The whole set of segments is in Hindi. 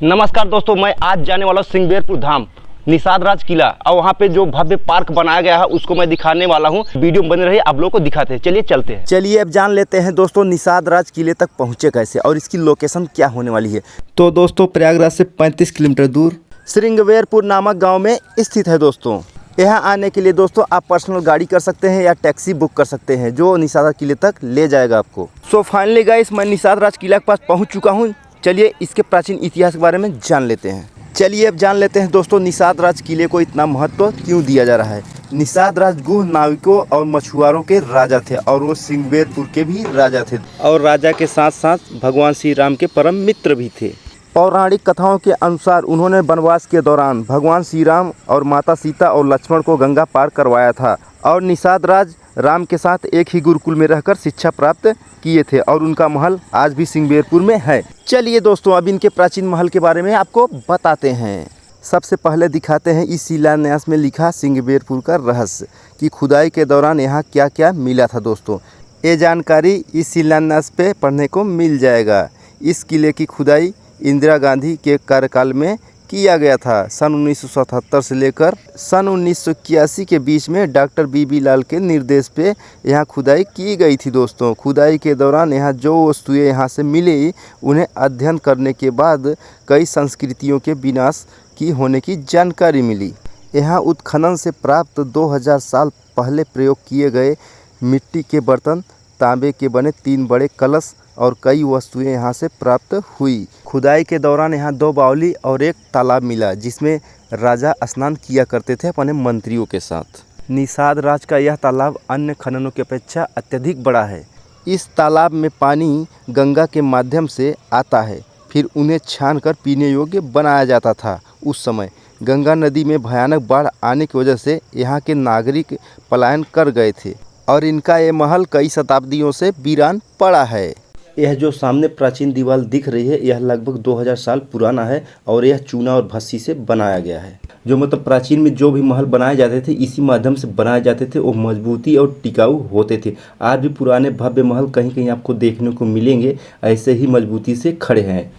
नमस्कार दोस्तों, मैं आज जाने वाला हूँ सिंगबेरपुर धाम निषाद राज किला और वहाँ पे जो भव्य पार्क बनाया गया है उसको मैं दिखाने वाला हूँ। वीडियो में बने रहिए, आप लोगों को दिखाते हैं। चलिए चलते हैं। चलिए अब जान लेते हैं दोस्तों निषाद राज किले तक पहुँचे कैसे और इसकी लोकेशन क्या होने वाली है। तो दोस्तों प्रयागराज से 35 किलोमीटर दूर सिंगबेरपुर नामक गाँव में स्थित है। दोस्तों यहाँ आने के लिए दोस्तों आप पर्सनल गाड़ी कर सकते हैं या टैक्सी बुक कर सकते हैं जो निषाद राज किले तक ले जाएगा आपको। सो फाइनली गाइस, मैं निषाद राज किला के पास पहुँच चुका हूँ। चलिए इसके प्राचीन इतिहास के बारे में जान लेते हैं। चलिए अब जान लेते हैं दोस्तों निषाद राज किले को इतना महत्व क्यों दिया जा रहा है। निषाद राज गुह नाविकों और मछुआरों के राजा थे और वो सिंगबेरपुर के भी राजा थे और राजा के साथ साथ भगवान श्री राम के परम मित्र भी थे। पौराणिक कथाओं के अनुसार उन्होंने वनवास के दौरान भगवान श्री राम और माता सीता और लक्ष्मण को गंगा पार करवाया था और निषाद राज राम के साथ एक ही गुरुकुल में रहकर शिक्षा प्राप्त किए थे और उनका महल आज भी सिंगबेरपुर में है। चलिए दोस्तों अब इनके प्राचीन महल के बारे में आपको बताते हैं। सबसे पहले दिखाते हैं इस शिलान्यास में लिखा सिंगबेरपुर का रहस्य कि खुदाई के दौरान यहाँ क्या क्या मिला था। दोस्तों ये जानकारी इस शिलान्यास पे पढ़ने को मिल जाएगा। इस किले की खुदाई इंदिरा गांधी के कार्यकाल में किया गया था। सन 1977 से लेकर सन 1981 के बीच में डॉक्टर बीबी लाल के निर्देश पे यहाँ खुदाई की गई थी। दोस्तों खुदाई के दौरान यहाँ जो वस्तुएं यहाँ से मिली उन्हें अध्ययन करने के बाद कई संस्कृतियों के विनाश की होने की जानकारी मिली। यहाँ उत्खनन से प्राप्त 2000 साल पहले प्रयोग किए गए मिट्टी के बर्तन, तांबे के बने 3 बड़े कलश और कई वस्तुएं यहाँ से प्राप्त हुई। खुदाई के दौरान यहाँ 2 बावली और एक तालाब मिला जिसमें राजा स्नान किया करते थे अपने मंत्रियों के साथ। निषाद राज का यह तालाब अन्य खननों की अपेक्षा अत्यधिक बड़ा है। इस तालाब में पानी गंगा के माध्यम से आता है, फिर उन्हें छानकर पीने योग्य बनाया जाता था। उस समय गंगा नदी में भयानक बाढ़ आने की वजह से यहाँ के नागरिक पलायन कर गए थे और इनका ये महल कई शताब्दियों से वीरान पड़ा है। यह जो सामने प्राचीन दीवार दिख रही है यह लगभग 2000 साल पुराना है और यह चूना और भस्सी से बनाया गया है। जो मतलब प्राचीन में जो भी महल बनाए जाते थे इसी माध्यम से बनाए जाते थे, वो मजबूती और टिकाऊ होते थे। आज भी पुराने भव्य महल कहीं कहीं आपको देखने को मिलेंगे ऐसे ही मजबूती से खड़े हैं।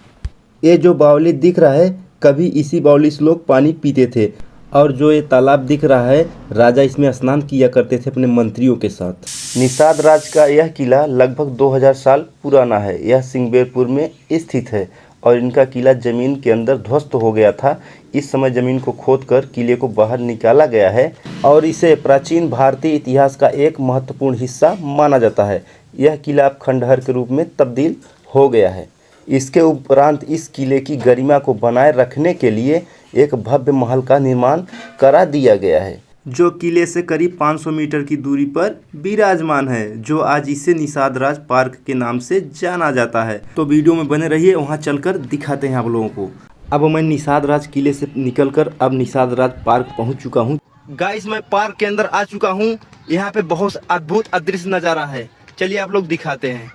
ये जो बावली दिख रहा है कभी इसी बावली से लोग पानी पीते थे और जो ये तालाब दिख रहा है राजा इसमें स्नान किया करते थे अपने मंत्रियों के साथ। निषाद राज का यह किला लगभग 2000 साल पुराना है। यह सिंगबेरपुर में स्थित है और इनका किला जमीन के अंदर ध्वस्त हो गया था। इस समय जमीन को खोदकर किले को बाहर निकाला गया है और इसे प्राचीन भारतीय इतिहास का एक महत्वपूर्ण हिस्सा माना जाता है। यह किला अब खंडहर के रूप में तब्दील हो गया है। इसके उपरांत इस किले की गरिमा को बनाए रखने के लिए एक भव्य महल का निर्माण करा दिया गया है जो किले से करीब 500 मीटर की दूरी पर विराजमान है, जो आज इसे निषाद राज पार्क के नाम से जाना जाता है। तो वीडियो में बने रहिए, वहां चलकर दिखाते हैं आप लोगों को। अब मैं निषाद राज किले से निकलकर अब निषाद राज पार्क पहुंच चुका हूं। गाइस मैं पार्क के अंदर आ चुका हूं। यहाँ पे बहुत अद्भुत अदृश्य नज़ारा है। चलिए आप लोग दिखाते हैं।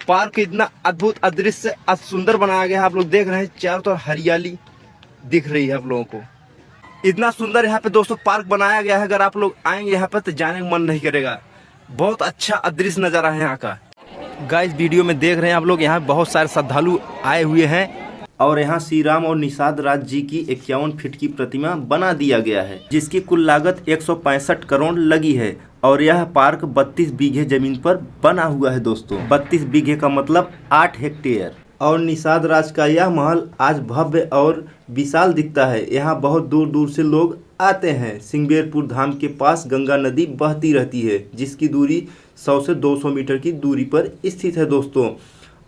पार्क इतना अद्भुत अदृश्य सुंदर बनाया गया है। आप लोग देख रहे हैं चारों तरफ हरियाली दिख रही है आप लोगों को। इतना सुंदर यहाँ पे दोस्तों पार्क बनाया गया है। अगर आप लोग आएंगे यहाँ पे तो जाने का मन नहीं करेगा। बहुत अच्छा अदृश्य नज़ारा है यहाँ का। गाइस वीडियो में देख रहे हैं आप लोग, यहाँ बहुत सारे श्रद्धालु आए हुए हैं और यहाँ श्री राम और निषाद राज जी की 51 फीट की प्रतिमा बना दिया गया है जिसकी कुल लागत 165 करोड़ लगी है और यह पार्क 32 बीघे जमीन पर बना हुआ है। दोस्तों 32 बीघे का मतलब 8 हेक्टेयर। और निषाद राज का यह महल आज भव्य और विशाल दिखता है। यहाँ बहुत दूर दूर से लोग आते हैं। सिंगबेरपुर धाम के पास गंगा नदी बहती रहती है जिसकी दूरी 100 से 200 मीटर की दूरी पर स्थित है। दोस्तों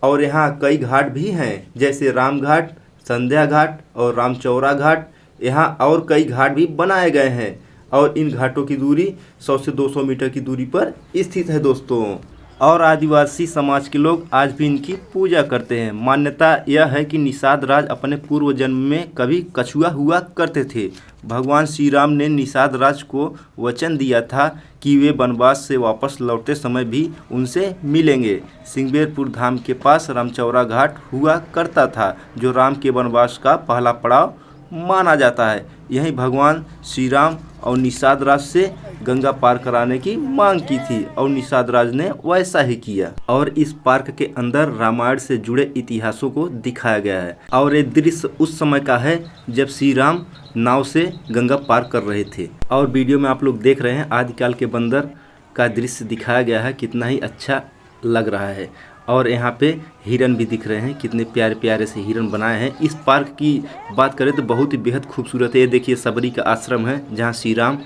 और यहाँ कई घाट भी हैं जैसे राम घाट, संध्या घाट और रामचौरा घाट। यहाँ और कई घाट भी बनाए गए हैं और इन घाटों की दूरी 100 से 200 मीटर की दूरी पर स्थित है। दोस्तों और आदिवासी समाज के लोग आज भी इनकी पूजा करते हैं। मान्यता यह है कि निषाद राज अपने पूर्व जन्म में कभी कछुआ हुआ करते थे। भगवान श्री राम ने निषाद राज को वचन दिया था कि वे वनवास से वापस लौटते समय भी उनसे मिलेंगे। सिंगबेरपुर धाम के पास रामचौरा घाट हुआ करता था जो राम के वनवास का पहला पड़ाव माना जाता है। यहीं भगवान श्री राम और निषाद राज से गंगा पार कराने की मांग की थी और निषाद राज ने वैसा ही किया। और इस पार्क के अंदर रामायण से जुड़े इतिहासों को दिखाया गया है और ये दृश्य उस समय का है जब श्री राम नाव से गंगा पार कर रहे थे। और वीडियो में आप लोग देख रहे हैं आदिकाल के बंदर का दृश्य दिखाया गया है, कितना ही अच्छा लग रहा है। और यहाँ पे हिरन भी दिख रहे हैं, कितने प्यारे प्यारे से हिरन बनाए हैं। इस पार्क की बात करें तो बहुत ही बेहद खूबसूरत है। ये देखिए सबरी का आश्रम है जहाँ श्री राम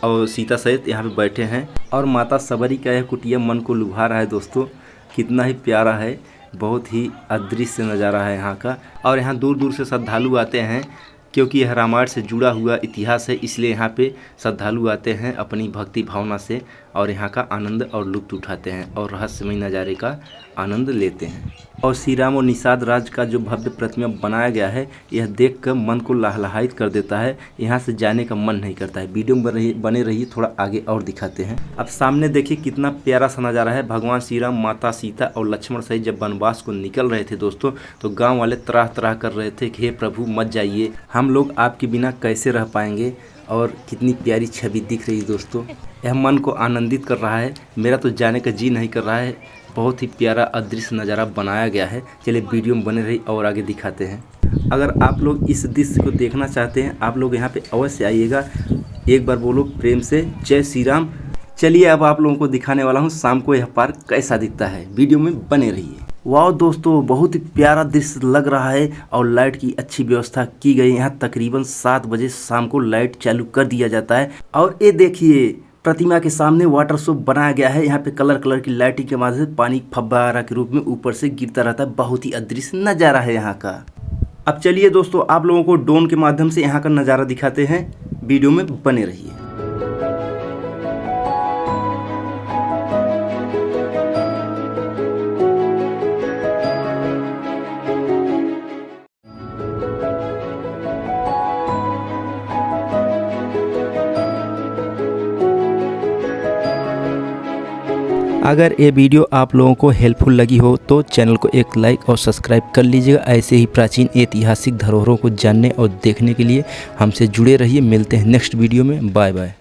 और सीता सहित यहाँ पे बैठे हैं और माता सबरी का यह कुटिया मन को लुभा रहा है। दोस्तों कितना ही प्यारा है, बहुत ही अदृश्य नज़ारा है यहाँ का। और यहाँ दूर दूर से श्रद्धालु आते हैं क्योंकि यह रामायण से जुड़ा हुआ इतिहास है, इसलिए यहाँ पे श्रद्धालु आते हैं अपनी भक्ति भावना से और यहाँ का आनंद और लुत्फ़ उठाते हैं और रहस्यमय नज़ारे का आनंद लेते हैं। और श्री राम और निषाद राज का जो भव्य प्रतिमा बनाया गया है, यह देखकर मन को लहलहायित कर देता है, यहाँ से जाने का मन नहीं करता है। वीडियो में बने रहिए, थोड़ा आगे और दिखाते हैं। अब सामने देखिए कितना प्यारा सा नज़ारा है। भगवान श्री राम, माता सीता और लक्ष्मण सहित जब वनवास को निकल रहे थे दोस्तों, तो गाँव वाले तरह तरह कर रहे थे कि हे प्रभु मत जाइए, हम लोग आपके बिना कैसे रह पाएंगे। और कितनी प्यारी छवि दिख रही है दोस्तों, यह मन को आनंदित कर रहा है। मेरा तो जाने का जी नहीं कर रहा है, बहुत ही प्यारा अदृश्य नज़ारा बनाया गया है। चलिए वीडियो में बने रही और आगे दिखाते हैं। अगर आप लोग इस दृश्य को देखना चाहते हैं, आप लोग यहाँ पे अवश्य आइएगा। एक बार बोलो प्रेम से जय श्री राम। चलिए अब आप लोगों को दिखाने वाला हूँ शाम को यह पार्क कैसा दिखता है, वीडियो में बने रहिए। वाह दोस्तों, बहुत ही प्यारा दृश्य लग रहा है और लाइट की अच्छी व्यवस्था की गई है। यहाँ तकरीबन 7 बजे शाम को लाइट चालू कर दिया जाता है। और ये देखिए प्रतिमा के सामने वाटर शो बनाया गया है। यहाँ पे कलर कलर की लाइटिंग के माध्यम से पानी फव्वारा के रूप में ऊपर से गिरता रहता है। बहुत ही अदृश्य नज़ारा है यहाँ का। अब चलिए दोस्तों आप लोगों को ड्रोन के माध्यम से यहाँ का नज़ारा दिखाते हैं, वीडियो में बने रहिए। अगर ये वीडियो आप लोगों को हेल्पफुल लगी हो तो चैनल को एक लाइक और सब्सक्राइब कर लीजिएगा। ऐसे ही प्राचीन ऐतिहासिक धरोहरों को जानने और देखने के लिए हमसे जुड़े रहिए। मिलते हैं नेक्स्ट वीडियो में, बाय बाय।